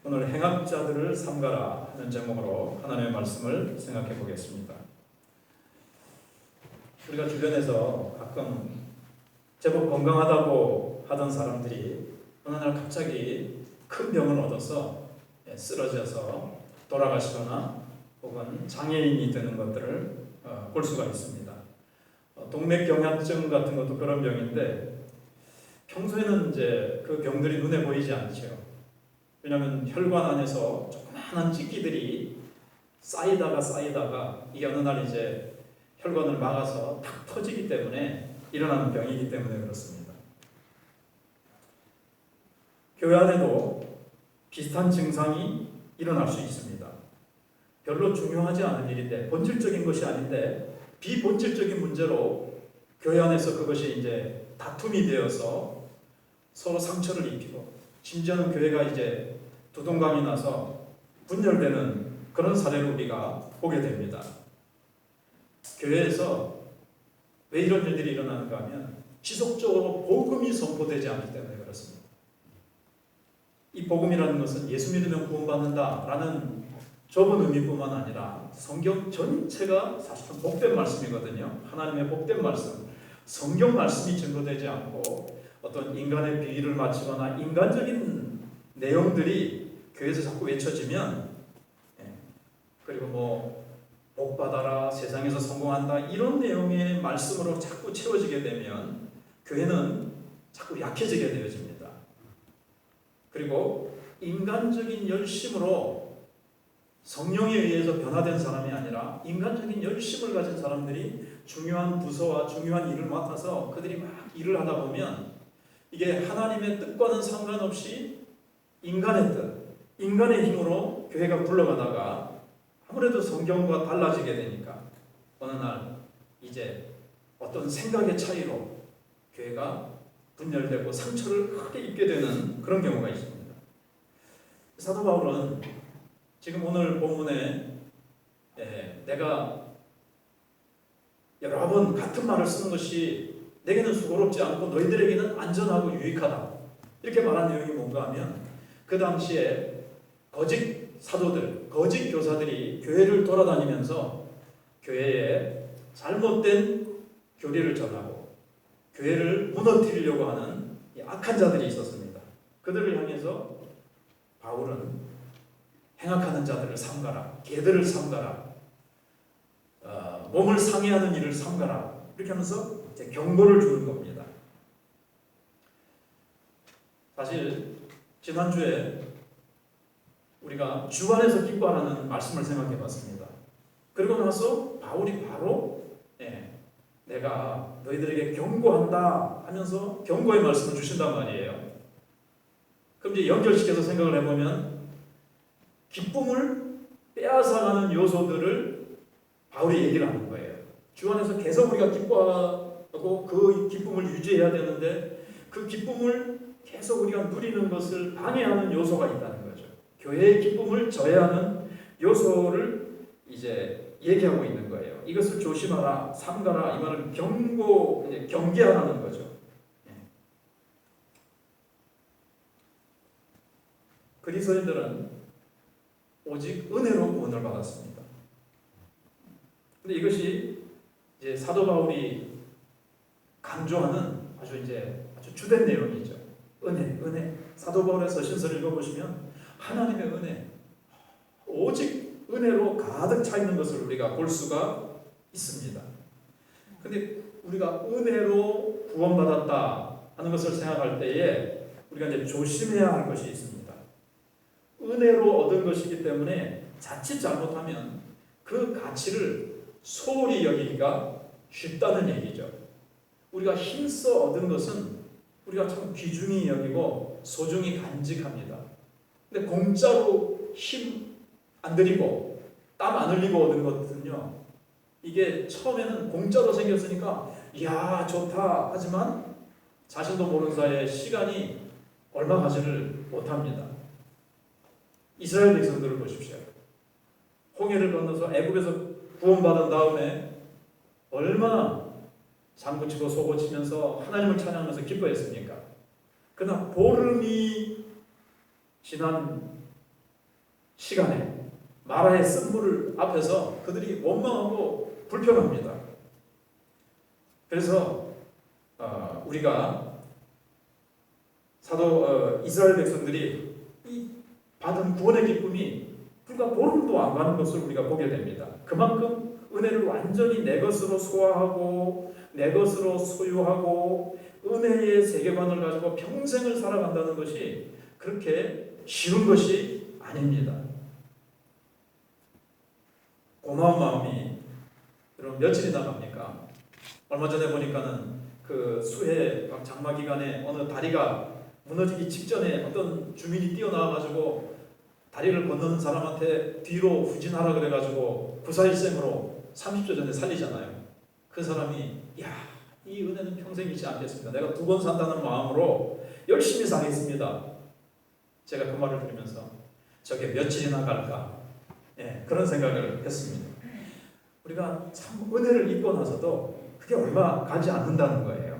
오늘 행악자들을 삼가라 하는 제목으로 하나님의 말씀을 생각해 보겠습니다. 우리가 주변에서 가끔 제법 건강하다고 하던 사람들이 어느 날 갑자기 큰 병을 얻어서 쓰러져서 돌아가시거나 혹은 장애인이 되는 것들을 볼 수가 있습니다. 동맥경화증 같은 것도 그런 병인데 평소에는 이제 그 병들이 눈에 보이지 않죠. 왜냐하면 혈관 안에서 조그마한 찌기들이 쌓이다가 이게 어느 날 이제 혈관을 막아서 탁 터지기 때문에 일어나는 병이기 때문에 그렇습니다. 교회 안에도 비슷한 증상이 일어날 수 있습니다. 별로 중요하지 않은 일인데, 본질적인 것이 아닌데 비본질적인 문제로 교회 안에서 그것이 이제 다툼이 되어서 서로 상처를 입히고, 심지어는 교회가 이제 두동강이 나서 분열되는 그런 사례를 우리가 보게 됩니다. 교회에서 왜 이런 일들이 일어나는가 하면 지속적으로 복음이 선포되지 않기 때문에 그렇습니다. 이 복음이라는 것은 예수 믿으면 구원받는다라는 좁은 의미뿐만 아니라 성경 전체가 사실은 복된 말씀이거든요. 하나님의 복된 말씀. 성경 말씀이 증거되지 않고 어떤 인간의 비위를 맞추거나 인간적인 내용들이 교회에서 자꾸 외쳐지면, 그리고 복 받아라, 세상에서 성공한다, 이런 내용의 말씀으로 자꾸 채워지게 되면 교회는 자꾸 약해지게 되어집니다. 그리고 인간적인 열심으로 성령에 의해서 변화된 사람이 아니라 인간적인 열심을 가진 사람들이 중요한 부서와 중요한 일을 맡아서 그들이 막 일을 하다 보면 이게 하나님의 뜻과는 상관없이 인간의 뜻, 인간의 힘으로 교회가 굴러가다가 아무래도 성경과 달라지게 되니까 어느 날 이제 어떤 생각의 차이로 교회가 분열되고 상처를 크게 입게 되는 그런 경우가 있습니다. 사도 바울은 지금 오늘 본문에 내가 여러 번 같은 말을 쓰는 것이 내게는 수고롭지 않고 너희들에게는 안전하고 유익하다, 이렇게 말한 내용이 뭔가 하면, 그 당시에 거짓 사도들, 거짓 교사들이 교회를 돌아다니면서 교회에 잘못된 교리를 전하고 교회를 무너뜨리려고 하는 악한 자들이 있었습니다. 그들을 향해서 바울은 행악하는 자들을 삼가라, 개들을 삼가라, 몸을 상해하는 일을 삼가라, 이렇게 하면서 이제 경고를 주는 겁니다. 사실 지난주에 우리가 주 안에서 기뻐하라는 말씀을 생각해 봤습니다. 그리고 나서 바울이 바로 내가 너희들에게 경고한다 하면서 경고의 말씀을 주신단 말이에요. 그럼 이제 연결시켜서 생각을 해보면 기쁨을 빼앗아가는 요소들을 바울이 얘기를 하는 거예요. 주 안에서 계속 우리가 기뻐하고 그 기쁨을 유지해야 되는데 그 기쁨을 계속 우리가 누리는 것을 방해하는 요소가 있다는 거죠. 교회의 기쁨을 저해하는 요소를 이제 얘기하고 있는 거예요. 이것을 조심하라, 삼가라, 이 말은 경계하라는 거죠. 그리스도인들은 오직 은혜로 구원을 받았습니다. 근데 이것이 이제 사도 바울이 강조하는 아주 주된 내용이죠. 은혜. 사도 바울의 서신서를 읽어보시면 하나님의 은혜, 오직 은혜로 가득 차 있는 것을 우리가 볼 수가 있습니다. 근데 우리가 은혜로 구원받았다 하는 것을 생각할 때에 우리가 이제 조심해야 할 것이 있습니다. 은혜로 얻은 것이기 때문에 자칫 잘못하면 그 가치를 소홀히 여기기가 쉽다는 얘기죠. 우리가 힘써 얻은 것은 우리가 참 귀중히 여기고 소중히 간직합니다. 근데 공짜로 힘 안 들이고 땀 안 흘리고 얻은 것은요, 이게 처음에는 공짜로 생겼으니까 이야 좋다 하지만 자신도 모르는 사이에 시간이 얼마 가지를 못합니다. 이스라엘 백성들을 보십시오. 홍해를 건너서 애굽에서 구원받은 다음에 얼마나 장구치고 소고치면서 하나님을 찬양하면서 기뻐했습니까? 그러나 보름이 지난 시간에 마라의 쓴물을 앞에서 그들이 원망하고 불평합니다. 그래서 우리가 이스라엘 백성들이 이 받은 구원의 기쁨이 불과 보름도 안 가는 것을 우리가 보게 됩니다. 그만큼 은혜를 완전히 내 것으로 소화하고 내 것으로 소유하고 은혜의 세계관을 가지고 평생을 살아간다는 것이 그렇게 쉬운 것이 아닙니다. 고마운 마음이 여러분 며칠이나 갑니까? 얼마 전에 보니까는 그 수해 장마 기간에 어느 다리가 무너지기 직전에 어떤 주민이 뛰어나와가지고 다리를 건너는 사람한테 뒤로 후진하라 그래가지고 구사일생으로 30초 전에 살리잖아요. 그 사람이 이 은혜는 평생 잊지 않겠습니다. 내가 2번 산다는 마음으로 열심히 살겠습니다. 제가 그 말을 들으면서 저게 며칠이나 갈까 그런 생각을 했습니다. 우리가 참 은혜를 입고 나서도 그게 얼마 가지 않는다는 거예요.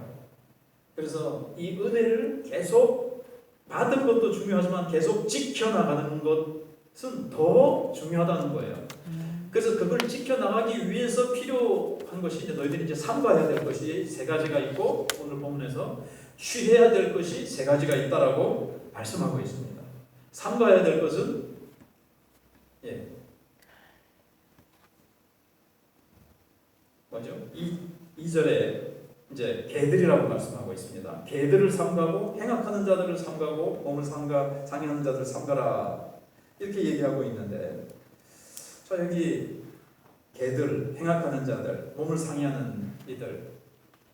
그래서 이 은혜를 계속 받은 것도 중요하지만 계속 지켜나가는 것은 더 중요하다는 거예요. 그래서 그걸 지켜나가기 위해서 필요한 것이 이제 너희들이 이제 삼가해야 될 것이 3가지가 있고 오늘 본문에서 쉬해야 될 것이 3가지가 있다라고 말씀하고 있습니다. 삼가해야 될 것은 뭐죠? 2절에 이제 개들이라고 말씀하고 있습니다. 개들을 삼가고 행악하는 자들을 삼가고 몸을 상해하는 자들을 삼가라 이렇게 얘기하고 있는데 자 여기 개들, 행악하는 자들, 몸을 상해하는 이들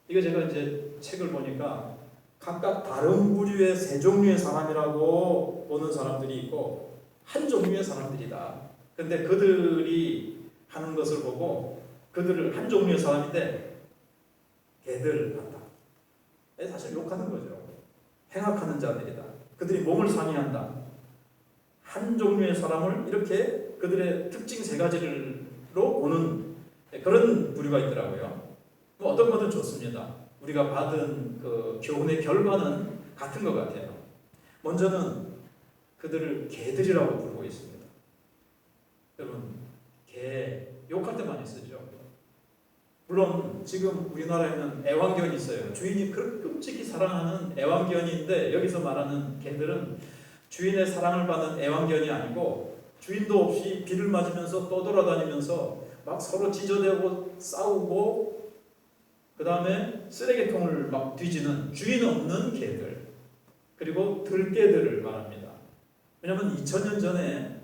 이거 제가 이제 책을 보니까 각각 다른 부류의 3종류의 사람이라고 보는 사람들이 있고 한 종류의 사람들이다. 근데 그들이 하는 것을 보고 그들을 한 종류의 사람인데 개들 같다. 사실 욕하는 거죠. 행악하는 자들이다. 그들이 몸을 상해한다. 한 종류의 사람을 이렇게 그들의 특징 3가지로 보는 그런 부류가 있더라고요. 뭐 어떤 것은 좋습니다. 우리가 받은 그 교훈의 결과는 같은 것 같아요. 먼저는 그들을 개들이라고 부르고 있습니다. 여러분, 개 욕할 때 많이 쓰죠. 물론 지금 우리나라에는 애완견이 있어요. 주인이 그렇게 끔찍히 사랑하는 애완견인데 여기서 말하는 개들은 주인의 사랑을 받는 애완견이 아니고 주인도 없이 비를 맞으면서 떠돌아다니면서 막 서로 짖어대고 싸우고 그 다음에 쓰레기통을 막 뒤지는 주인 없는 개들 그리고 들개들을 말합니다. 왜냐하면 2000년 전에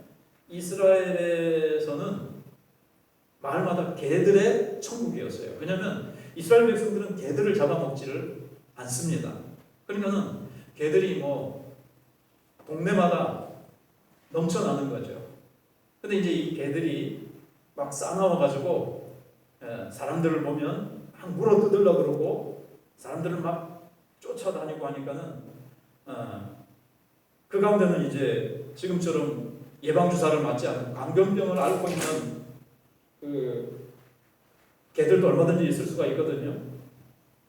이스라엘에서는 마을마다 개들의 천국이었어요. 왜냐하면 이스라엘 백성들은 개들을 잡아먹지를 않습니다. 그러니까는 개들이 뭐 동네마다 넘쳐나는 거죠. 근데 이제 이 개들이 막 싸나워가지고 사람들을 보면 막 물어뜯으려고 그러고 사람들을 막 쫓아다니고 하니까는 그 가운데는 이제 지금처럼 예방주사를 맞지 않은 광견병을 앓고 있는 그 개들도 얼마든지 있을 수가 있거든요.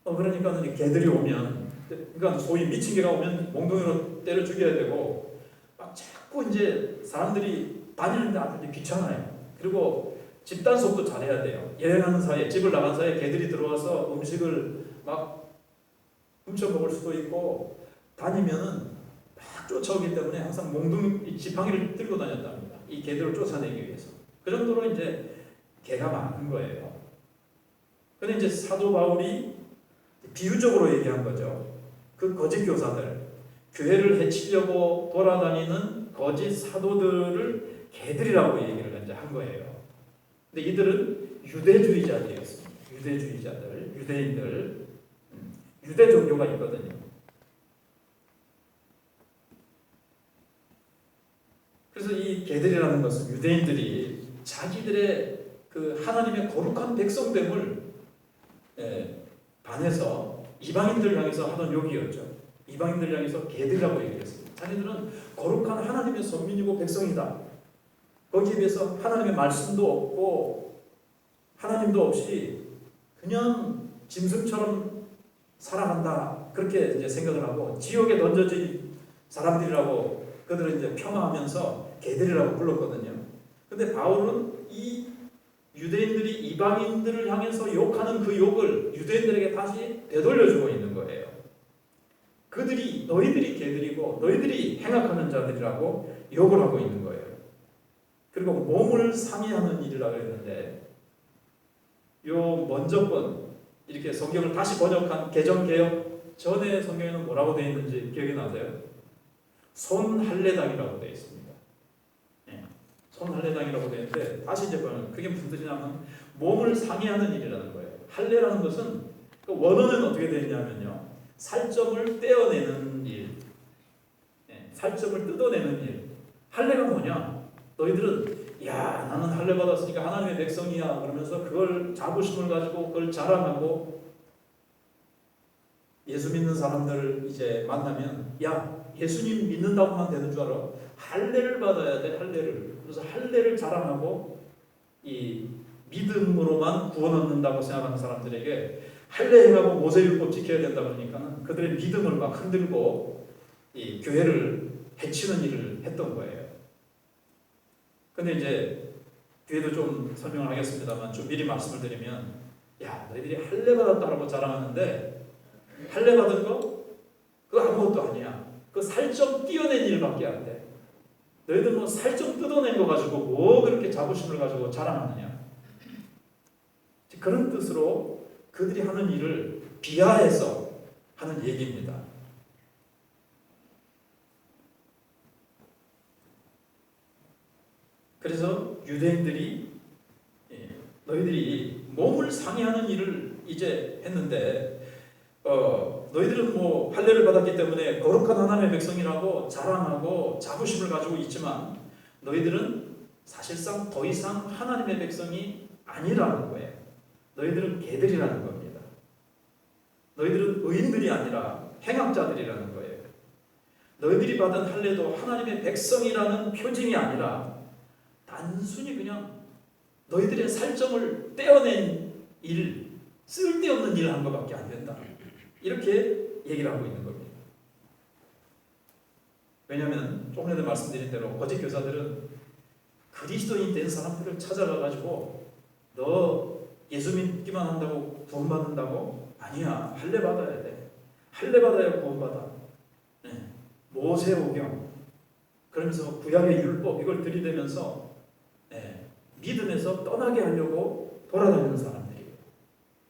그러니까 개들이 오면, 그러니까 소위 미친 개가 오면 몽둥이로 때려 죽여야 되고, 막 자꾸 이제 사람들이 다니는데 아주 귀찮아요. 그리고 집 단속도 잘해야 돼요. 여행하는 사이에, 집을 나간 사이에 개들이 들어와서 음식을 막 훔쳐먹을 수도 있고, 다니면은 막 쫓아오기 때문에 항상 몽둥이, 지팡이를 들고 다녔답니다. 이 개들을 쫓아내기 위해서. 그 정도로 이제 개가 많은 거예요. 근데 이제 사도 바울이 비유적으로 얘기한 거죠. 그 거짓 교사들, 교회를 해치려고 돌아다니는 거짓 사도들을 개들이라고 얘기를 이제 한 거예요. 근데 이들은 유대주의자들이었습니다. 유대주의자들, 유대인들, 유대 종교가 있거든요. 그래서 이 개들이라는 것은 유대인들이 자기들의 그 하나님의 거룩한 백성됨을 반해서 이방인들 향해서 하던 욕이었죠. 이방인들 향해서 개들이라고 얘기했습니다. 자기들은 거룩한 하나님의 선민이고 백성이다. 거기에 비해서 하나님의 말씀도 없고 하나님도 없이 그냥 짐승처럼 살아간다. 그렇게 이제 생각을 하고 지옥에 던져진 사람들이라고 그들은 이제 폄하하면서 개들이라고 불렀거든요. 근데 바울은 이 유대인들이 이방인들을 향해서 욕하는 그 욕을 유대인들에게 다시 되돌려주고 있는 거예요. 너희들이 개들이고 너희들이 행악하는 자들이라고 욕을 하고 있는 거예요. 그리고 몸을 상해하는 일이라고 했는데, 요 먼저 번 이렇게 성경을 다시 번역한 개정개혁 전에 성경에는 뭐라고 되어 있는지 기억이 나세요? 손할례당이라고 되어 있습니다. 손할례당이라고 되어 있는데, 다시 이제 보면 그게 무슨 뜻이냐면 몸을 상해하는 일이라는 거예요. 할례라는 것은 그 원어는 어떻게 되어 있냐면요, 살점을 떼어내는 일, 살점을 뜯어내는 일. 할례가 뭐냐? 너희들은 야, 나는 할례 받았으니까 하나님의 백성이야 그러면서 그걸 자부심을 가지고 그걸 자랑하고, 예수 믿는 사람들을 이제 만나면 야, 예수님 믿는다고만 되는 줄 알아? 할례를 받아야 돼, 할례를. 그래서 할례를 자랑하고 이 믿음으로만 구원 얻는다고 생각하는 사람들에게 할례 행하고 모세율법 지켜야 된다 그러니까 그들의 믿음을 막 흔들고 이 교회를 해치는 일을 했던 거예요. 근데 이제 뒤에도 좀 설명을 하겠습니다만 좀 미리 말씀을 드리면, 야, 너희들이 할례 받았다고 자랑하는데 할례 받은 거 그거 아무것도 아니야. 그 살점 띄어낸 일밖에 안 돼. 너희들 뭐 살점 뜯어낸 거 가지고 뭐 그렇게 자부심을 가지고 자랑하느냐. 그런 뜻으로 그들이 하는 일을 비하해서 하는 얘기입니다. 그래서 유대인들이 너희들이 몸을 상해하는 일을 이제 했는데, 너희들은 뭐 할례를 받았기 때문에 거룩한 하나님의 백성이라고 자랑하고 자부심을 가지고 있지만 너희들은 사실상 더 이상 하나님의 백성이 아니라는 거예요. 너희들은 개들이라는 겁니다. 너희들은 의인들이 아니라 행악자들이라는 거예요. 너희들이 받은 할례도 하나님의 백성이라는 표징이 아니라 단순히 그냥 너희들의 살점을 떼어낸 일, 쓸데없는 일을 한 것밖에 안 된다. 이렇게 얘기를 하고 있는 겁니다. 왜냐하면 조금 전에 말씀드린 대로 거짓 교사들은 그리스도인 된 사람들을 찾아가가지고 너 예수 믿기만 한다고 구원받는다고? 아니야. 할례 받아야 돼. 할례 받아야 구원받아. 모세오경 그러면서 구약의 율법 이걸 들이대면서 믿음에서 떠나게 하려고 돌아다니는 사람들이에요.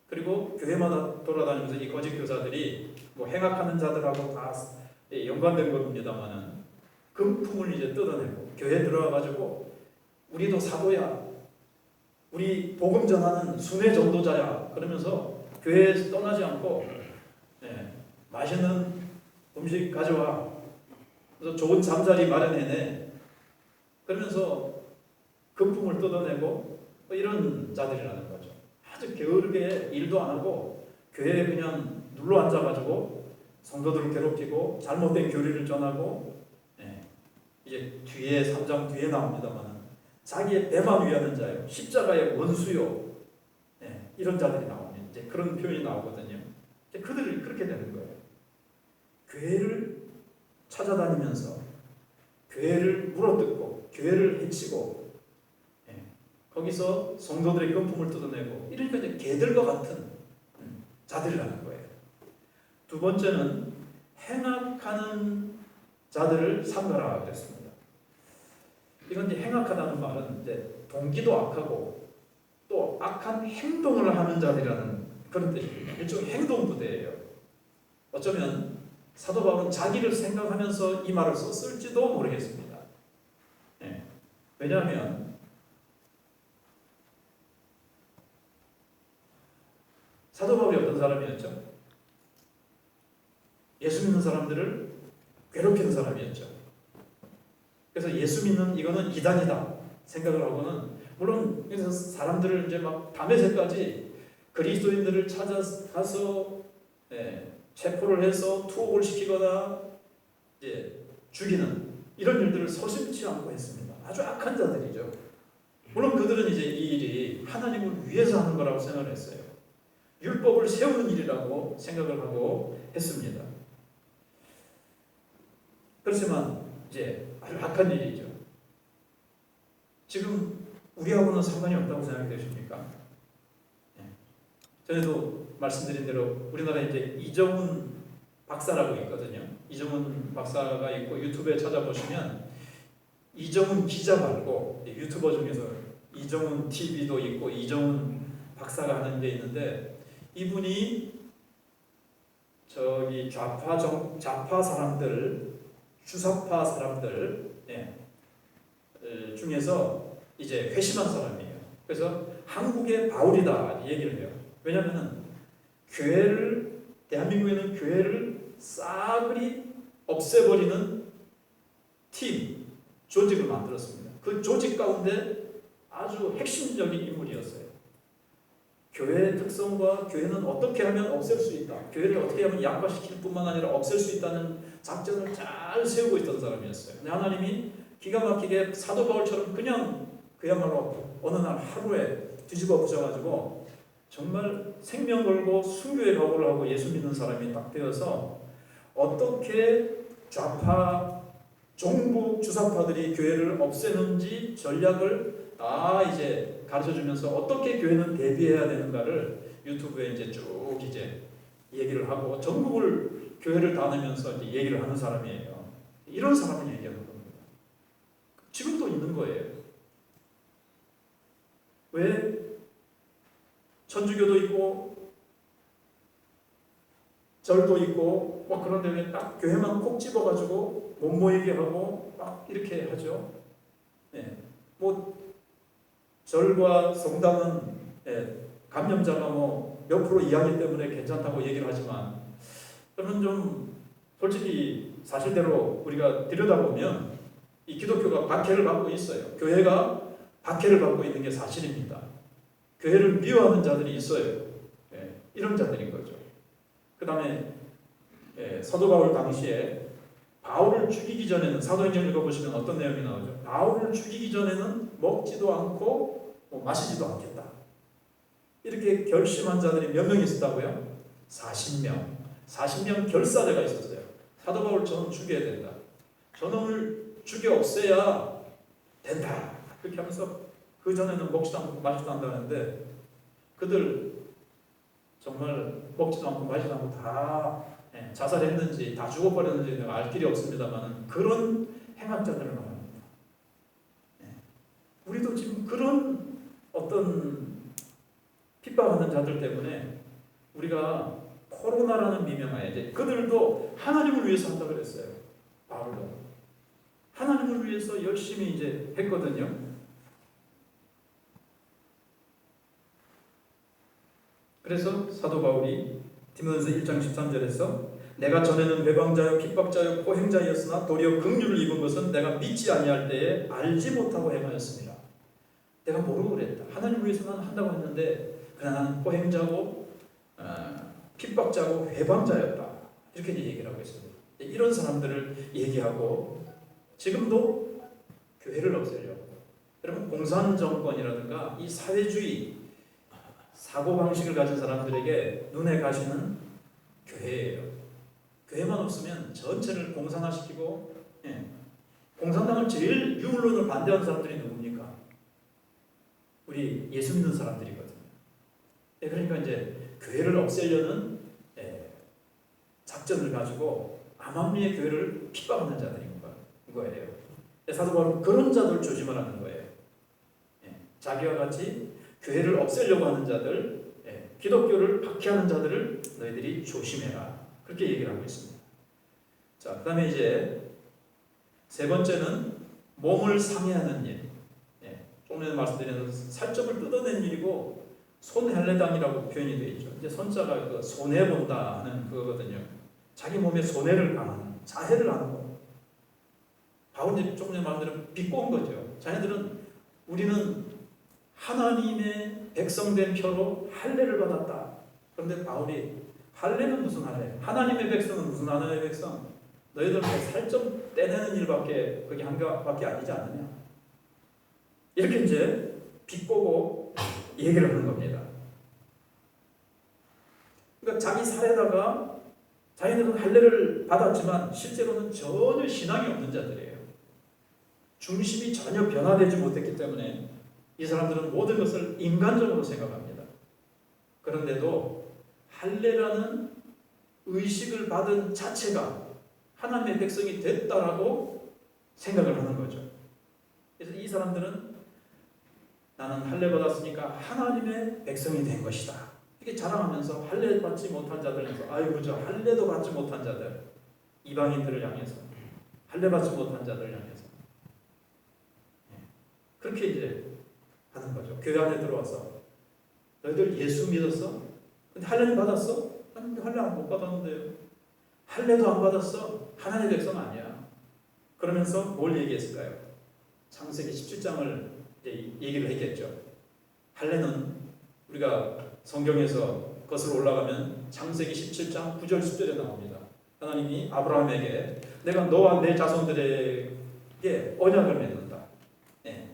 그리고 교회마다 돌아다니면서 이 거짓 교사들이 뭐 행악하는 자들하고 다 연관된 겁니다만은 금품을 이제 뜯어내고 교회 들어와가지고 우리도 사도야, 우리 복음 전하는 순회 전도자야 그러면서 교회에서 떠나지 않고 맛있는 음식 가져와, 그래서 좋은 잠자리 마련해내 그러면서 금품을 뜯어내고 이런 자들이라는 거죠. 아주 게으르게 일도 안 하고 교회에 그냥 눌러 앉아가지고 성도들을 괴롭히고 잘못된 교리를 전하고, 이제 뒤에 3장 뒤에 나옵니다만 자기의 배만 위하는 자요, 십자가의 원수요, 이런 자들이 나오면 이제 그런 표현이 나오거든요. 이제 그들이 그렇게 되는 거예요. 교회를 찾아다니면서 교회를 물어뜯고 교회를 해치고 거기서 성도들의 금품을 뜯어내고, 이러니까 이제 개들과 같은 자들이라는 거예요. 두 번째는 행악하는 자들을 삼가라 그랬습니다. 이건 이제 행악하다는 말은 이제 동기도 악하고 또 악한 행동을 하는 자들이라는 그런 뜻입니다. 일종의 행동 부대예요. 어쩌면 사도 바울은 자기를 생각하면서 이 말을 썼을지도 모르겠습니다. 왜냐하면 사도 바울이 어떤 사람이었죠? 예수 믿는 사람들을 괴롭히는 사람이었죠. 그래서 예수 믿는 이거는 이단이다 생각을 하고는, 물론 그래서 사람들을 이제 막 밤의 새까지 그리스도인들을 찾아가서 체포를 해서 투옥을 시키거나 이제 죽이는 이런 일들을 서슴지 않고 했습니다. 아주 악한 자들이죠. 물론 그들은 이제 이 일이 하나님을 위해서 하는 거라고 생각을 했어요. 율법을 세우는 일이라고 생각을 하고 했습니다. 그렇지만 이제 아주 악한 일이죠. 지금 우리하고는 상관이 없다고 생각이 되십니까? 전에도 말씀드린 대로 우리나라 이제 이정훈 박사라고 있거든요. 이정훈 박사가 있고 유튜브에 찾아보시면 이정훈 기자 말고 유튜버 중에서 이정훈 TV도 있고 이정훈 박사가 하는 게 있는데 이분이 저기 좌파 사람들, 주사파 사람들 중에서 이제 회심한 사람이에요. 그래서 한국의 바울이다 얘기를 해요. 왜냐하면 교회를 대한민국에는 교회를 싸그리 없애버리는 팀, 조직을 만들었습니다. 그 조직 가운데 아주 핵심적인 인물이었어요. 교회의 특성과 교회는 어떻게 하면 없앨 수 있다. 교회를 어떻게 하면 약화시킬 뿐만 아니라 없앨 수 있다는 작전을 잘 세우고 있던 사람이었어요. 근데 하나님이 기가 막히게 사도 바울처럼 그냥 그야말로 어느 날 하루에 뒤집어 부셔가지고 정말 생명 걸고 순교의 각오를 하고 예수 믿는 사람이 딱 되어서 어떻게 좌파, 종북 주사파들이 교회를 없애는지 전략을 다 이제 가르쳐주면서 어떻게 교회는 대비해야 되는가를 유튜브에 이제 쭉 이제 얘기를 하고 전국을 교회를 다니면서 이제 얘기를 하는 사람이에요. 이런 사람을 얘기하는 겁니다. 지금도 있는 거예요. 왜? 천주교도 있고 절도 있고 막 그런데 왜 딱 교회만 콕 집어가지고 못 모이게 하고 막 이렇게 하죠. 뭐 절과 성당은 감염자가 뭐 몇 프로 이하기 때문에 괜찮다고 얘기를 하지만 그러면 좀 솔직히 사실대로 우리가 들여다보면 이 기독교가 박해를 받고 있어요. 교회가 박해를 받고 있는 게 사실입니다. 교회를 미워하는 자들이 있어요. 이런 자들인 거죠. 그 다음에 사도 바울 당시에 바울을 죽이기 전에는 사도행전 읽어보시면 어떤 내용이 나오죠. 바울을 죽이기 전에는 먹지도 않고 마시지도 않겠다. 이렇게 결심한 자들이 몇 명 있었다고요? 40명. 40명 결사대가 있었어요. 사도 바울 저는 죽여야 된다. 저놈을 죽여 없애야 된다. 그렇게 하면서 그 전에는 먹지도 않고 마시지도 않다는데 그들 정말 먹지도 않고 마시지도 않고 다 자살했는지 다 죽어버렸는지 내가 알 길이 없습니다만 그런 행악자들을 말합니다. 우리도 지금 그런 어떤 핍박하는 자들 때문에 우리가 코로나라는 미명하에 이제 그들도 하나님을 위해서 한다 그랬어요. 바울도 하나님을 위해서 열심히 이제 했거든요. 그래서 사도 바울이 디모데전서 1장 13절에서 내가 전에는 외방자요 핍박자요 포행자였으나 도리어 긍휼을 입은 것은 내가 믿지 아니할 때에 알지 못하고 행하였습니다. 내가 모르고 그랬다. 하나님을 위해서만 한다고 했는데 그러나 나는 포행자고 핍박자고 회방자였다. 이렇게 얘기를 하고 있습니다. 이런 사람들을 얘기하고 지금도 교회를 없애려고 여러분 공산정권이라든가 이 사회주의 사고방식을 가진 사람들에게 눈에 가시는 교회예요. 교회만 없으면 전체를 공산화시키고 공산당을 제일 유물론을 반대하는 사람들이 누굽니까? 우리 예수 믿는 사람들이거든요. 그러니까 이제 교회를 없애려는 작전을 가지고 암암리의 교회를 핍박하는 자들인 거예요. 사도 바울은 그런 자들 조심하라는 거예요. 자기와 같이 교회를 없애려고 하는 자들, 기독교를 박해하는 자들을 너희들이 조심해라. 그렇게 얘기를 하고 있습니다. 자, 그 다음에 이제 세 번째는 몸을 상해하는 일. 조금 전에 말씀드린 살점을 뜯어낸 일이고 손헬레당이라고 표현이 되어 있죠. 이제 손자가 그 손해본다 하는 그거거든요. 자기 몸에 손해를 가하는, 자해를 하는 거. 바울이 조금 전에 말씀드린 비꼬은 거죠. 자녀들은 우리는 하나님의 백성된 표로 할례를 받았다. 그런데 바울이 할례는 무슨 할례? 하나님의 백성은 무슨 하나님의 백성? 너희들 살점 떼내는 일밖에 그게 한 가밖에 아니지 않느냐? 이렇게 이제 비꼬고 얘기를 하는 겁니다. 그러니까 자기 사례다가 자기들은 할례를 받았지만 실제로는 전혀 신앙이 없는 자들이에요. 중심이 전혀 변화되지 못했기 때문에 이 사람들은 모든 것을 인간적으로 생각합니다. 그런데도 할례라는 의식을 받은 자체가 하나님의 백성이 됐다라고 생각을 하는 거죠. 그래서 이 사람들은 나는 할례 받았으니까 하나님의 백성이 된 것이다. 이렇게 자랑하면서 할례 받지 못한 자들에서 아이고 저 할례도 받지 못한 자들, 이방인들을 향해서 할례 받지 못한 자들을 향해서 그렇게 이제 하는 거죠. 교회 안에 들어와서 너희들 예수 믿었어? 근데 할례는 받았어? 아니 할례 못 받았는데요. 할례도 안 받았어? 하나님의 백성 아니야. 그러면서 뭘 얘기했을까요? 창세기 17장을 얘기를 했겠죠. 할례는 우리가 성경에서 거슬러 올라가면 창세기 17장 9절 10절에 나옵니다. 하나님이 아브라함에게 내가 너와 내 자손들에게 언약을 맺는다. 네.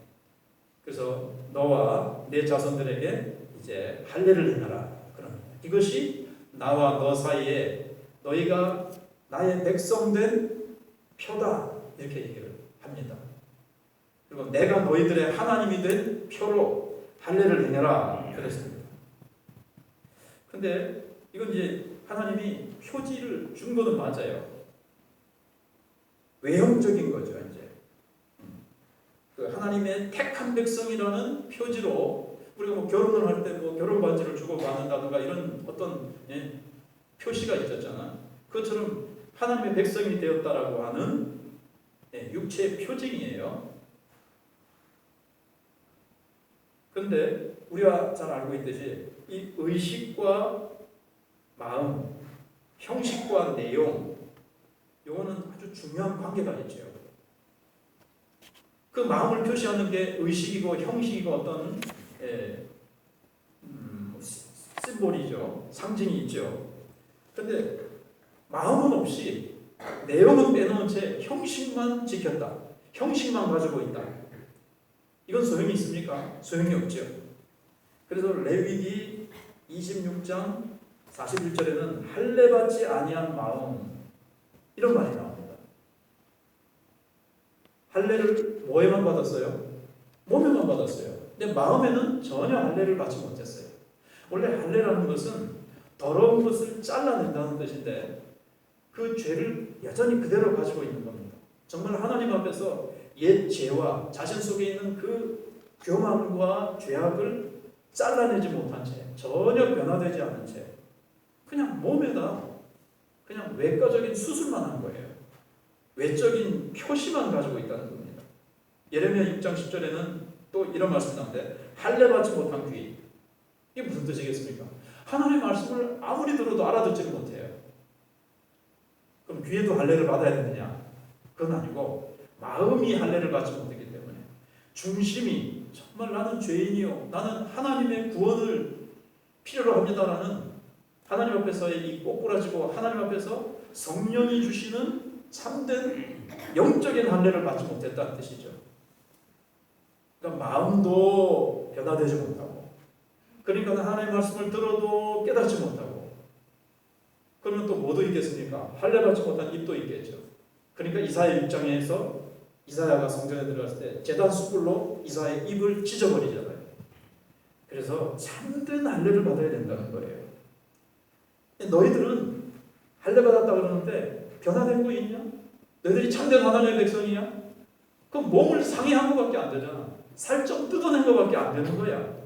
그래서 너와 내 자손들에게 이제 할례를 행하라. 그럽니다. 이것이 나와 너 사이에 너희가 나의 백성된 표다. 이렇게 얘기를 합니다. 그리고 내가 너희들의 하나님이 된 표로 할례를 행해라. 그랬습니다. 근데 이건 이제 하나님이 표지를 준 것은 맞아요. 외형적인 거죠, 이제. 그 하나님의 택한 백성이라는 표지로 우리가 뭐 결혼을 할 때 뭐 결혼 반지를 주고 받는다든가 이런 어떤 표시가 있었잖아. 그것처럼 하나님의 백성이 되었다라고 하는 육체의 표징이에요. 그런데 우리가 잘 알고 있듯이 이 의식과 마음, 형식과 내용, 이거는 아주 중요한 관계가 있죠. 그 마음을 표시하는 게 의식이고 형식이고 어떤 심볼이죠. 상징이 있죠. 그런데 마음은 없이 내용은 빼놓은 채 형식만 지켰다. 형식만 가지고 있다. 이건 소용이 있습니까? 소용이 없죠. 그래서 레위기 26장 41절에는 할례 받지 아니한 마음 이런 말이 나옵니다. 할례를 뭐에만 받았어요? 몸에만 받았어요. 근데 마음에는 전혀 할례를 받지 못했어요. 원래 할례라는 것은 더러운 것을 잘라낸다는 뜻인데 그 죄를 여전히 그대로 가지고 있는 겁니다. 정말 하나님 앞에서 옛 죄와 자신 속에 있는 그 교만과 죄악을 잘라내지 못한 채, 전혀 변화되지 않은 채 그냥 몸에다 그냥 외과적인 수술만 한 거예요. 외적인 표시만 가지고 있다는 겁니다. 예레미야 6장 10절에는 또 이런 말씀이 나오는데 할례 받지 못한 귀. 이게 무슨 뜻이겠습니까? 하나님의 말씀을 아무리 들어도 알아듣지를 못해요. 그럼 귀에도 할례를 받아야 되느냐? 그건 아니고 마음이 할례를 받지 못했기 때문에 중심이 정말 나는 죄인이요. 나는 하나님의 구원을 필요로 합니다라는 하나님 앞에서의 이 꼬꾸라지고 하나님 앞에서 성령이 주시는 참된 영적인 할례를 받지 못했다는 뜻이죠. 그러니까 마음도 변화되지 못하고 그러니까 하나님의 말씀을 들어도 깨닫지 못하고 그러면 또 뭐도 있겠습니까? 할례 받지 못한 입도 있겠죠. 그러니까 이사야 6장에서 이사야가 성전에 들어갔을 때 제단 숯불로 이사야의 입을 찢어버리잖아요. 그래서 참된 할례를 받아야 된다는 거예요. 너희들은 할례 받았다 그러는데 변화된 거 있냐? 너희들이 참된 하나님의 백성이냐? 그럼 몸을 상해한 것밖에 안 되잖아. 살 좀 뜯어낸 것밖에 안 되는 거야.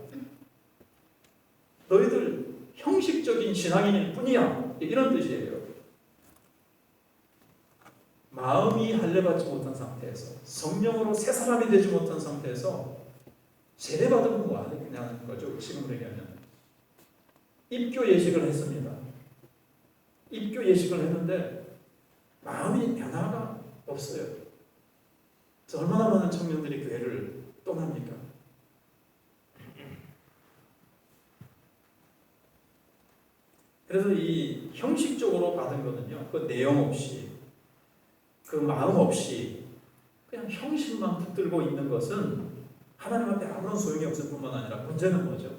너희들 형식적인 신앙인일 뿐이야. 이런 뜻이에요. 마음이 할례받지 못한 상태에서 성령으로 새 사람이 되지 못한 상태에서 세례받으면 뭐 하느냐는 거죠. 지금 얘기하면 입교 예식을 했습니다. 입교 예식을 했는데 마음이 변화가 없어요. 그래서 얼마나 많은 청년들이 교회를 떠납니까? 그래서 이 형식적으로 받은 거는요, 그 내용 없이, 그 마음 없이 그냥 형식만 붙들고 있는 것은 하나님 앞에 아무런 소용이 없을 뿐만 아니라 문제는 뭐죠?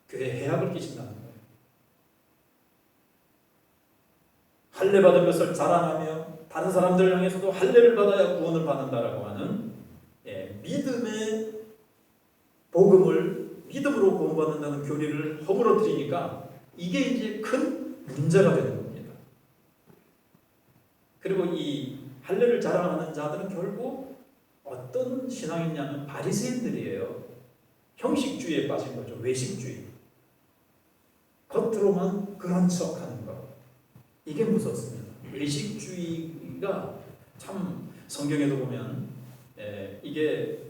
교회에 해악을 끼친다는 거예요. 할례 받은 것을 자랑하며 다른 사람들을 향해서도 할례를 받아야 구원을 받는다라고 하는 믿음의 복음을 믿음으로 구원받는다는 교리를 허물어뜨리니까 이게 이제 큰 문제가 되는 겁니다. 그리고 이 할례를 자랑하는 자들은 결국 어떤 신앙이냐면 바리새인들이에요. 형식주의에 빠진 거죠. 외식주의. 겉으로만 그런 척하는 것. 이게 무섭습니다. 외식주의가 참 성경에도 보면 이게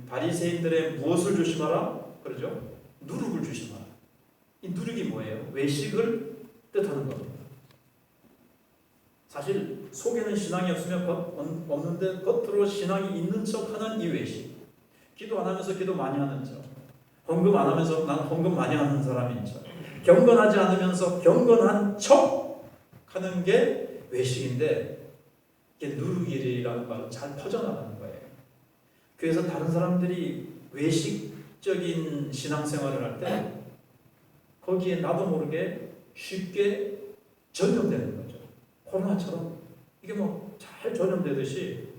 바리새인들의 무엇을 조심하라? 그러죠? 누룩을 조심하라. 이 누룩이 뭐예요? 외식을 뜻하는 겁니다. 사실 속에는 신앙이 없는데 겉으로 신앙이 있는 척하는 이 외식. 기도 안 하면서 기도 많이 하는 척. 헌금 안 하면서 난 헌금 많이 하는 사람인 척. 경건하지 않으면서 경건한 척 하는 게 외식인데 이게 누룩이라는 말은 잘 퍼져나가는 거예요. 그래서 다른 사람들이 외식적인 신앙생활을 할 때 거기에 나도 모르게 쉽게 전염되는 거죠. 코로나처럼 이게 뭐 잘 전염되듯이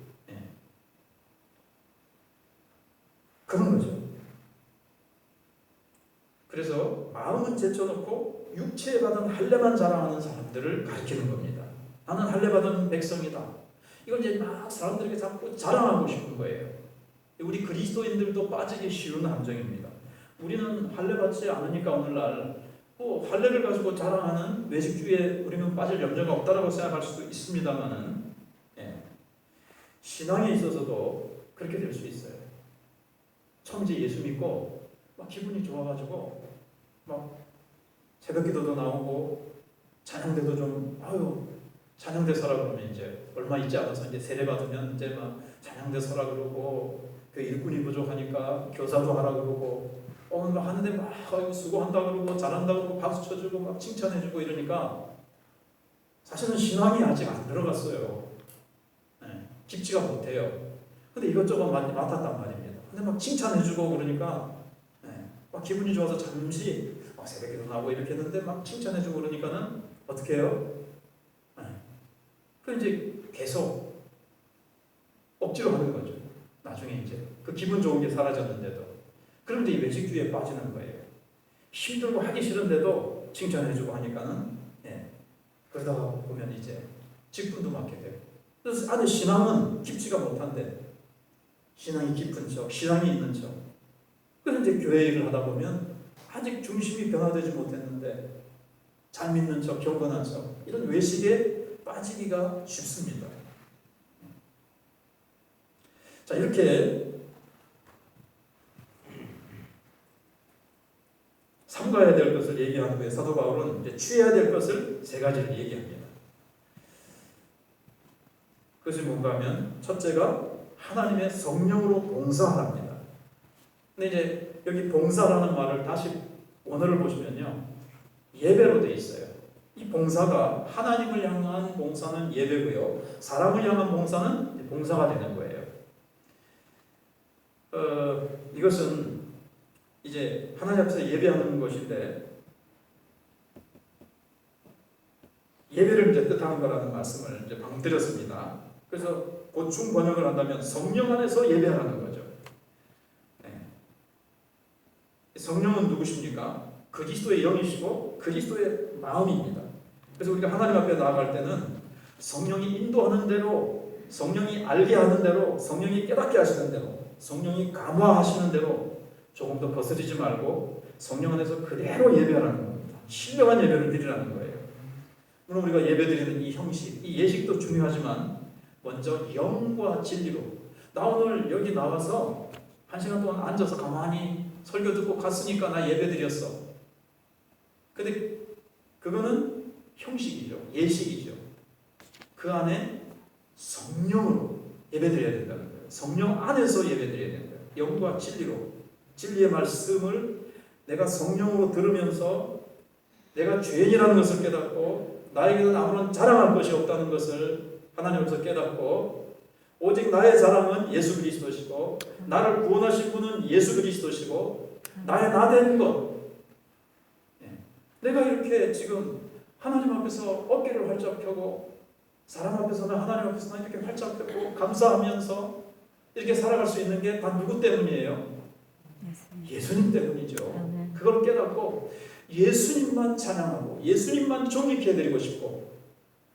그런 거죠. 그래서 마음은 제쳐놓고 육체에 받은 할례만 자랑하는 사람들을 가리키는 겁니다. 나는 할례 받은 백성이다. 이걸 이제 막 사람들에게 자꾸 자랑하고 싶은 거예요. 우리 그리스도인들도 빠지기 쉬운 함정입니다. 우리는 할례 받지 않으니까 오늘날 할례를 가지고 자랑하는 외식주의에 우리는 빠질 염려가 없다라고 생각할 수도 있습니다만은 신앙에 있어서도 그렇게 될 수 있어요. 처음 이제 예수 믿고 막 기분이 좋아가지고 막 새벽기도도 나오고 찬양대도 좀 찬양대 서라 그러면 이제 얼마 있지 않아서 이제 세례 받으면 이제 막 찬양대 서라 그러고 그 일꾼이 부족하니까 교사도 하라 그러고 막 하는데 막 수고한다 그러고 잘한다 그러고 박수 쳐주고 막 칭찬해주고 이러니까 사실은 신앙이 아직 안 들어갔어요. 깊지가 못해요. 근데 이것저것 맡았단 말입니다. 근데 막 칭찬해주고 그러니까 막 기분이 좋아서 잠시 새벽기도 나오고 이렇게 했는데 막 칭찬해주고 그러니까는 어떻게 해요? 그 이제 계속 억지로 하는 거죠. 나중에 이제 그 기분 좋은 게 사라졌는데도. 그럼 이제 이 외식주의에 빠지는 거예요. 힘들고 하기 싫은데도 칭찬해주고 하니까는 그러다가 보면 이제 직분도 맡게 되고. 그래서 안에 신앙은 깊지가 못한데 신앙이 깊은 척, 신앙이 있는 척. 그래서 이제 교회 일을 하다 보면 아직 중심이 변화되지 못했는데 잘 믿는 척, 경건한 척 이런 외식에 빠지기가 쉽습니다. 자, 이렇게 삼가야 될 것을 얘기한 후에 사도 바울은 이제 취해야 될 것을 세 가지를 얘기합니다. 그것이 뭔가 하면 첫째가 하나님의 성령으로 봉사하랍니다. 근데 이제 여기 봉사라는 말을 다시 원어를 보시면요. 예배로 되어 있어요. 이 봉사가 하나님을 향한 봉사는 예배고요. 사람을 향한 봉사는 봉사가 되는 거예요. 이것은 이제 하나님 앞에서 예배하는 것인데 예배를 이제 뜻하는 거라는 말씀을 이제 방금 드렸습니다. 그래서 보충 번역을 한다면 성령 안에서 예배하는 거죠. 성령은 누구십니까? 그리스도의 영이시고 그리스도의 마음입니다. 그래서 우리가 하나님 앞에 나아갈 때는 성령이 인도하는 대로, 성령이 알게 하는 대로, 성령이 깨닫게 하시는 대로, 성령이 감화하시는 대로 조금 더 거스르지 말고 성령 안에서 그대로 예배하라는 겁니다. 신령한 예배를 드리라는 거예요. 물론 우리가 예배드리는 이 형식, 이 예식도 중요하지만 먼저 영과 진리로 나 오늘 여기 나와서 1시간 동안 앉아서 가만히 설교 듣고 갔으니까 나 예배드렸어. 근데 그거는 형식이죠. 예식이죠. 그 안에 성령으로 예배드려야 된다는 거예요. 성령 안에서 예배드려야 된다. 영과 진리로. 진리의 말씀을 내가 성령으로 들으면서 내가 죄인이라는 것을 깨닫고 나에게는 아무런 자랑할 것이 없다는 것을 하나님께서 깨닫고 오직 나의 자랑은 예수 그리스도시고 나를 구원하신 분은 예수 그리스도시고 나의 나된 것 내가 이렇게 지금 하나님 앞에서 어깨를 활짝 펴고 사람 앞에서나 하나님 앞에서나 이렇게 활짝 펴고 감사하면서 이렇게 살아갈 수 있는 게 다 누구 때문이에요? 예수님 때문이죠. 그걸 깨닫고 예수님만 찬양하고 예수님만 존귀케 해드리고 싶고,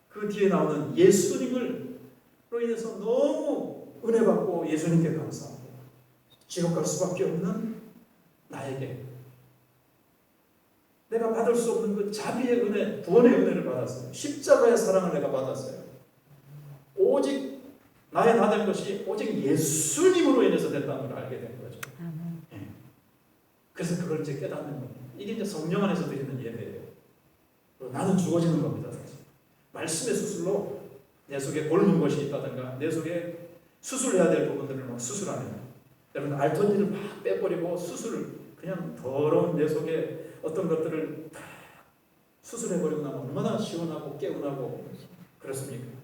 그 뒤에 나오는 예수님을로 인해서 너무 은혜 받고 예수님께 감사하고 지옥 갈 수밖에 없는 나에게 내가 받을 수 없는 그 자비의 은혜, 구원의 은혜를 받았어요. 십자가의 사랑을 내가 받았어요. 오직 나의 나 된 것이 오직 예수님으로 인해서 됐다는 걸 알게 된 거죠. 예. 그래서 그걸 이제 깨닫는 겁니다. 이게 이제 성령 안에서 드리는 예배예요. 나는 죽어지는 겁니다. 사실. 말씀의 수술로 내 속에 곪은 것이 있다든가 내 속에 수술해야 될 부분들을 막 수술하는, 여러분 알턴지를 막 빼버리고 수술을 그냥 더러운 내 속에 어떤 것들을 다 수술해버리고 나면 얼마나 시원하고 개운하고 그렇습니까?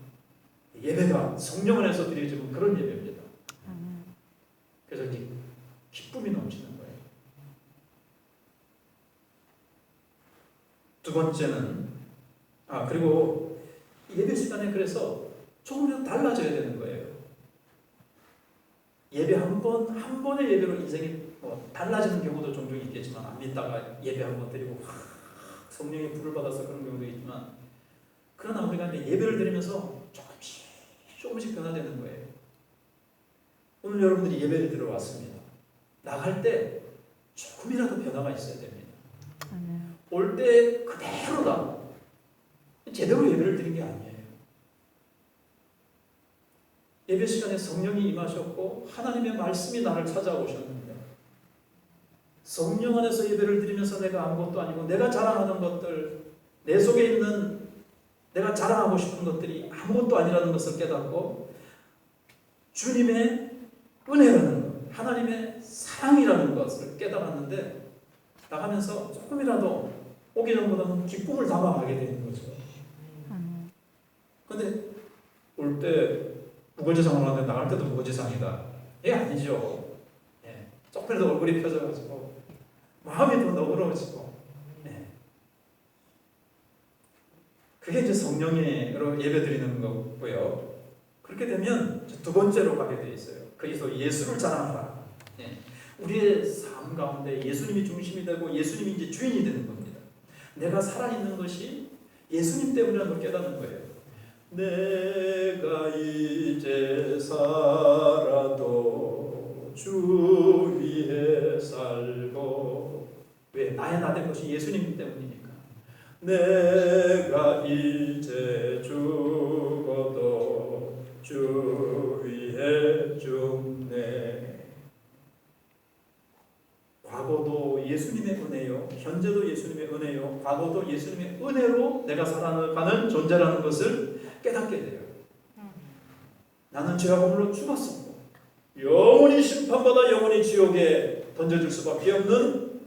예배가 성령 안에서 드려지는 그런 예배입니다. 그래서 이제 기쁨이 넘치는 거예요. 두 번째는 그리고 예배 시간에 그래서 조금이라도 달라져야 되는 거예요. 예배 한 번의 예배로 인생이 달라지는 경우도 종종 있겠지만, 안 믿다가 예배 한 번 드리고 성령의 불을 받아서 그런 경우도 있지만, 그러나 우리가 이제 예배를 드리면서 조금씩 변화되는 거예요. 오늘 여러분들이 예배를 들어왔습니다. 나갈 때 조금이라도 변화가 있어야 됩니다. 올 때 그대로다. 제대로 예배를 드린 게 아니에요. 예배 시간에 성령이 임하셨고 하나님의 말씀이 나를 찾아오셨는데, 성령 안에서 예배를 드리면서 내가 아무것도 아니고 내가 자랑하는 것들, 내 속에 있는 내가 자랑하고 싶은 것들이 아무것도 아니라는 것을 깨닫고 주님의 은혜라는 것, 하나님의 사랑이라는 것을 깨달았는데, 나가면서 조금이라도 오기 전보다는 기쁨을 담아가게 되는 거죠. 그런데 올 때 무거지상으로 하는데 나갈 때도 무거지상이다. 이게 아니죠. 예. 조금이라도 얼굴이 펴져가지고 마음이 더 너그러워지고, 예. 그게 이제 성령으로 예배드리는 거고요. 그렇게 되면 두 번째로 가게 돼 있어요. 그래서 예수를 자랑하라. 예. 우리의 삶 가운데 예수님이 중심이 되고 예수님이 이제 주인이 되는 겁니다. 내가 살아있는 것이 예수님 때문이라는 걸 깨닫는 거예요. 내가 이제 살아도 주 위에 살고, 왜? 나의 나 된 것이 예수님 때문이니까. 내가 이제 죽어도 주 위에 죽네. 과거도 예수님의 은혜요, 현재도 예수님의 은혜요, 과거도 예수님의 은혜로 내가 살아가는 존재라는 것을 깨닫게 돼요. 나는 죄와 범죄로 죽었었고 영원히 심판받아 영원히 지옥에 던져질 수밖에 없는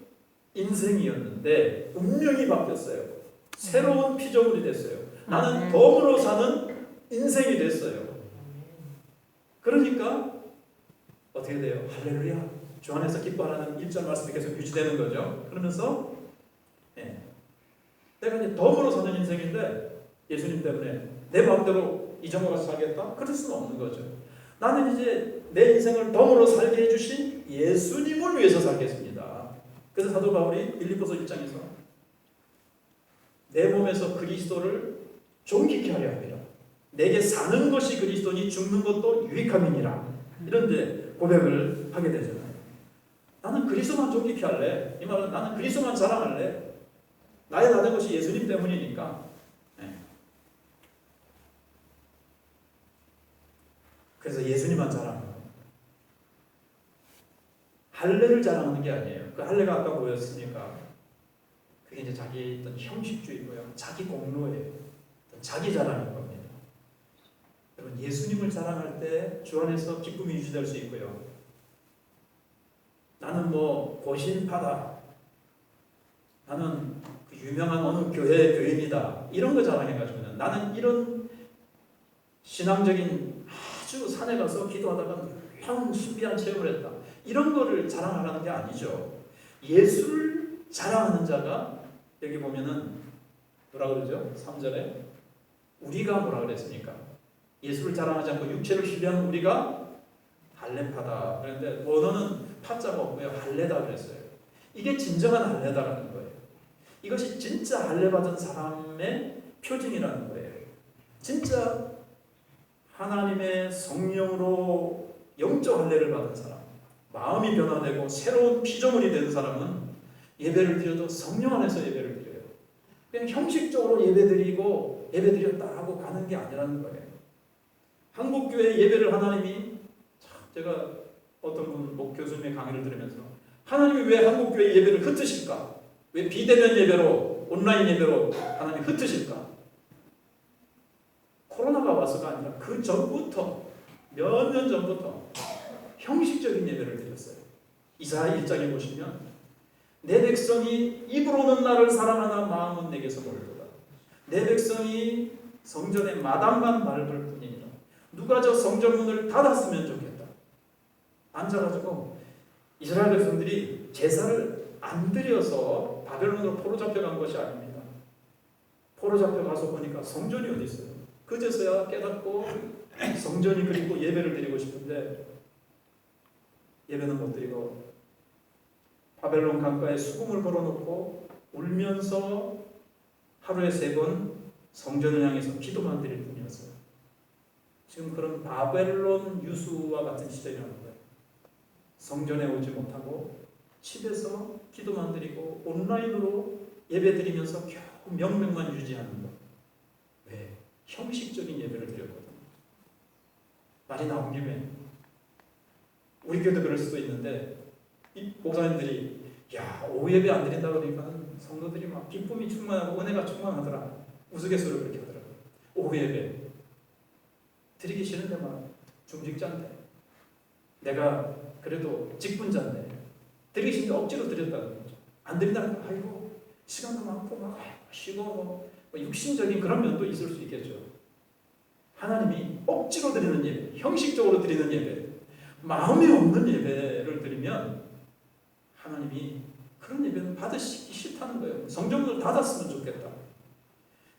인생이었는데 운명이 바뀌었어요. 새로운 피조물이 됐어요. 나는 덤으로 사는 인생이 됐어요. 그러니까 어떻게 돼요? 할렐루야, 주 안에서 기뻐하라는 1절 말씀이 계속 유지되는 거죠. 그러면서 내가 이제 덤으로 사는 인생인데 예수님 때문에 내 마음대로 이전과 같이 살겠다? 그럴 수는 없는 거죠. 나는 이제 내 인생을 덤으로 살게 해주신 예수님을 위해서 살겠습니다. 그래서 사도 바울이 빌립보서 1장에서 내 몸에서 그리스도를 존귀케 하려 합니다. 내게 사는 것이 그리스도니 죽는 것도 유익함이니라. 이런데 고백을 하게 되잖아요. 나는 그리스도만 존귀케 할래. 이 말은 나는 그리스도만 자랑할래. 나의 나 된 것이 예수님 때문이니까. 그래서 예수님만 자랑하는 거예요. 할례를 자랑하는 게 아니에요. 그 할례가 아까 뭐였습니까? 그게 이제 자기 어떤 형식주의고요, 자기 공로예요. 자기 자랑인 겁니다. 여러분, 예수님을 자랑할 때 주 안에서 기쁨이 유지될 수 있고요. 나는 뭐 고신파다, 나는 그 유명한 어느 교회 교인이다, 이런 거 자랑해가지고는 나는 이런 신앙적인 아주 산에 가서 기도하다가 형 신비한 체험을 했다, 이런 거를 자랑하는 게 아니죠. 예수를 자랑하는 자가 여기 보면은 뭐라 그러죠? 3절에 우리가 뭐라 그랬습니까? 예수를 자랑하지 않고 육체를 신뢰하는 우리가 할례파다. 그런데 원어는 파자가 없고요. 할례다 그랬어요. 이게 진정한 할례다라는 거예요. 이것이 진짜 할례 받은 사람의 표징이라는 거예요. 진짜 하나님의 성령으로 영적 할례를 받은 사람, 마음이 변화되고 새로운 피조물이 된 사람은 예배를 드려도 성령 안에서 예배를 드려요. 그냥 형식적으로 예배드리고 예배드렸다 하고 가는 게 아니라는 거예요. 한국교회 예배를 하나님이, 제가 어떤 분 목교수님의 강의를 들으면서 하나님이 왜 한국교회 예배를 흩으실까? 왜 비대면 예배로 온라인 예배로 하나님이 흩으실까? 코로나가 와서가 아니라 그 전부터 몇 년 전부터 형식적인 예배를 드렸어요. 이사야 1장에 보시면 내 백성이 입으로는 나를 사랑하나 마음은 내게서 멀도다. 내 백성이 성전의 마당만 밟을 뿐이니라. 누가 저 성전문을 닫았으면 좋겠다. 앉아가지고 이스라엘 백성들이 제사를 안 드려서 바벨론으로 포로 잡혀간 것이 아닙니다. 포로 잡혀가서 보니까 성전이 어디 있어요. 그제서야 깨닫고 성전이 그리고 예배를 드리고 싶은데 예배는 못 드리고 바벨론 강가에 수금을 걸어놓고 울면서 하루에 3번 성전을 향해서 기도만 드릴 뿐이었어요. 지금 그런 바벨론 유수와 같은 시절이라는 거예요. 성전에 오지 못하고 집에서 기도만 드리고 온라인으로 예배 드리면서 겨우 명맥만 유지하는 것. 왜? 형식적인 예배를 드렸거든요. 말이 나온 김에 우리 교회도 그럴 수도 있는데 이 목사님들이 오후 예배 안 드린다 그러니까 성도들이 막 기쁨이 충만하고 은혜가 충만하더라. 우스갯소리를 그렇게 하더라고요. 오후 예배 드리기 싫은데 막 중직자인데 내가 그래도 직분자인데 드리기 싫은데 억지로 드렸다는 거죠. 안 드린다니까 아이고 시간도 많고 막 쉬고 뭐 육신적인 그런 면도 있을 수 있겠죠. 하나님이 억지로 드리는 예배, 형식적으로 드리는 예배, 마음이 없는 예배를 드리면 하나님이 그런 예배는 받으시기 싫다는 거예요. 성전문을 닫았으면 좋겠다.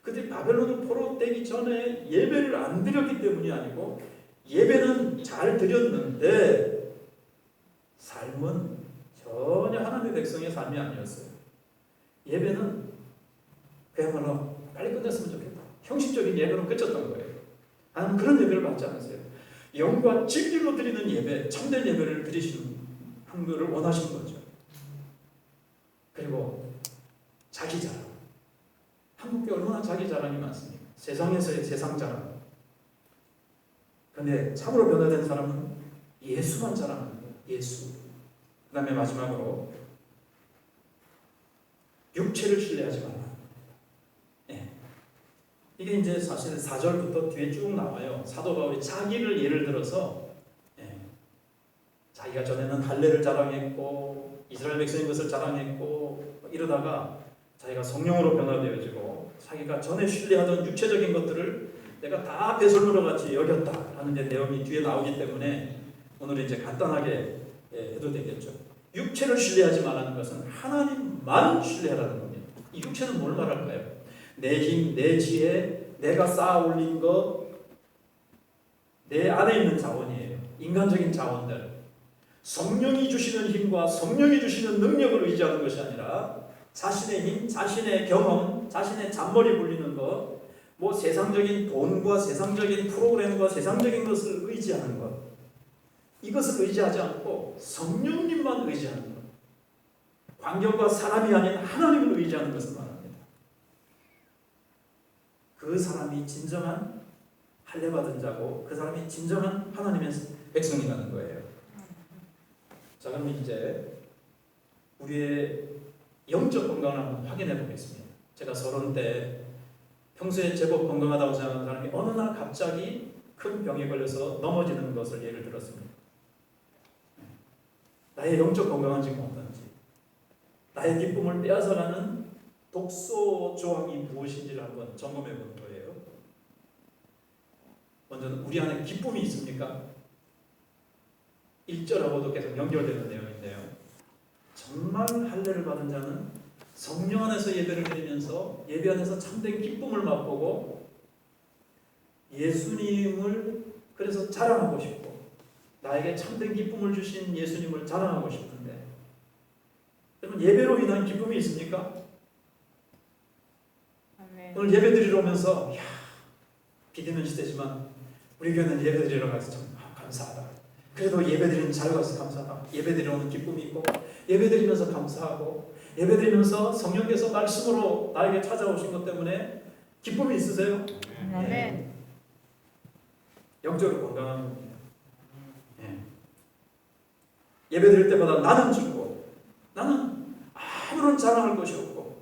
그들이 바벨론을 포로 떼기 전에 예배를 안 드렸기 때문이 아니고 예배는 잘 드렸는데 삶은 전혀 하나님의 백성의 삶이 아니었어요. 예배는 그야말로 빨리 끝냈으면 좋겠다. 형식적인 예배로 끝쳤던 거예요. 하나님 그런 예배를 받지 않으세요. 영과 진리로 드리는 예배, 참된 예배를 드리시는 한글을 원하시는 거죠. 그리고 자기 자랑. 한국에 얼마나 자기 자랑이 많습니까? 세상에서의 세상 자랑. 그런데 참으로 변화된 사람은 예수만 자랑하는 거예요. 예수. 그 다음에 마지막으로 육체를 신뢰하지 말라. 이게 이제 사실 4절부터 뒤에 쭉 나와요. 사도 바울이 자기를 예를 들어서 자기가 전에는 할례를 자랑했고 이스라엘 백성인 것을 자랑했고 이러다가 자기가 성령으로 변화되어지고 자기가 전에 신뢰하던 육체적인 것들을 내가 다 배설물과 같이 여겼다 하는 내용이 뒤에 나오기 때문에 오늘 이제 간단하게 해도 되겠죠. 육체를 신뢰하지 말라는 것은 하나님만 신뢰하라는 겁니다. 이 육체는 뭘 말할까요? 내 힘, 내 지혜, 내가 쌓아 올린 것, 내 안에 있는 자원이에요. 인간적인 자원들. 성령이 주시는 힘과 성령이 주시는 능력을 의지하는 것이 아니라 자신의 힘, 자신의 경험, 자신의 잔머리 굴리는 것, 뭐 세상적인 돈과 세상적인 프로그램과 세상적인 것을 의지하는 것. 이것을 의지하지 않고 성령님만 의지하는 것. 환경과 사람이 아닌 하나님을 의지하는 것을 말합니다. 그 사람이 진정한 할례 받은 자고 그 사람이 진정한 하나님의 백성이라는 거예요. 자, 그럼 이제 우리의 영적 건강을 한번 확인해 보겠습니다. 제가 30대 평소에 제법 건강하다고 생각하는 사람이 어느 날 갑자기 큰 병에 걸려서 넘어지는 것을 예를 들었습니다. 나의 영적 건강은 지금 어떤지, 나의 기쁨을 빼앗아가는 독소 조항이 무엇인지를 한번 점검해 보는 거예요. 먼저는 우리 안에 기쁨이 있습니까? 1절하고도 계속 연결되는 내용인데요. 정말 할례를 받은 자는 성령 안에서 예배를 드리면서 예배 안에서 참된 기쁨을 맛보고 예수님을 그래서 자랑하고 싶고 나에게 참된 기쁨을 주신 예수님을 자랑하고 싶은데, 여러분 예배로 인한 기쁨이 있습니까? 아멘. 오늘 예배 드리러 오면서 비대면 시대지만 우리 교회는 예배 드리러 가서 참 감사하다. 그래도 예배 드리면 잘 가서 감사하다. 예배 드리러 오는 기쁨이 있고, 예배 드리면서 감사하고, 예배 드리면서 성령께서 말씀으로 나에게 찾아오신 것 때문에 기쁨이 있으세요? 아멘. 영적으로 건강한 겁니다. 예배 드릴 때마다 나는 죽고, 나는 아무런 자랑할 것이 없고,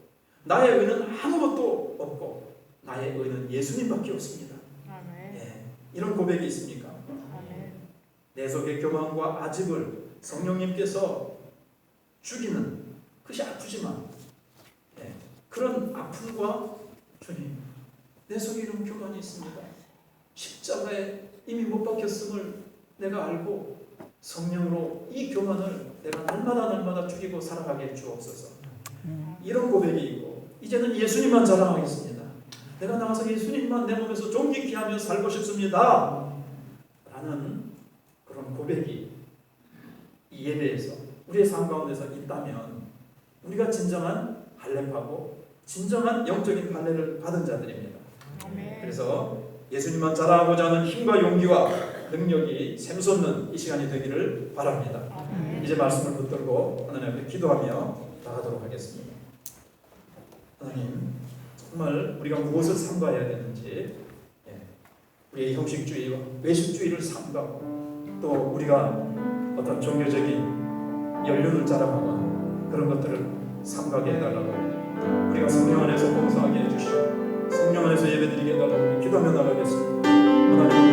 나의 의는 아무것도 없고, 나의 의는 예수님밖에 없습니다. 아멘. 이런 고백이 있습니까? 아멘. 내 속의 교만과 아집을 성령님께서 죽이는, 그것이 아프지만 그런 아픔과 주님, 내 속에 이런 교만이 있습니다. 십자가에 이미 못 박혔음을 내가 알고 성령으로 이 교만을 내가 날마다 죽이고 살아가게 해 주옵소서. 이런 고백이 있고, 이제는 예수님만 자랑하겠습니다. 내가 나가서 예수님만 내 몸에서 존귀케 하며 살고 싶습니다 라는 그런 고백이 이 예배에서 우리의 삶 가운데서 있다면, 우리가 진정한 할례파고 진정한 영적인 할례를 받은 자들입니다. 아멘. 그래서 예수님만 자랑하고자 하는 힘과 용기와 능력이 샘솟는 이 시간이 되기를 바랍니다. 아멘. 이제 말씀을 붙들고 하나님 앞에 기도하며 나가도록 하겠습니다. 하나님, 정말 우리가 무엇을 삼가해야 되는지, 우리의 형식주의와 외식주의를 삼가고, 또 우리가 어떤 종교적인 연륜을 자랑하거나 그런 것들을 삼가게 해달라고, 우리가 성령 안에서 봉사하게 해주시고 성령 안에서 예배드리게 해달라고 기도하며 나가겠습니다. 하나님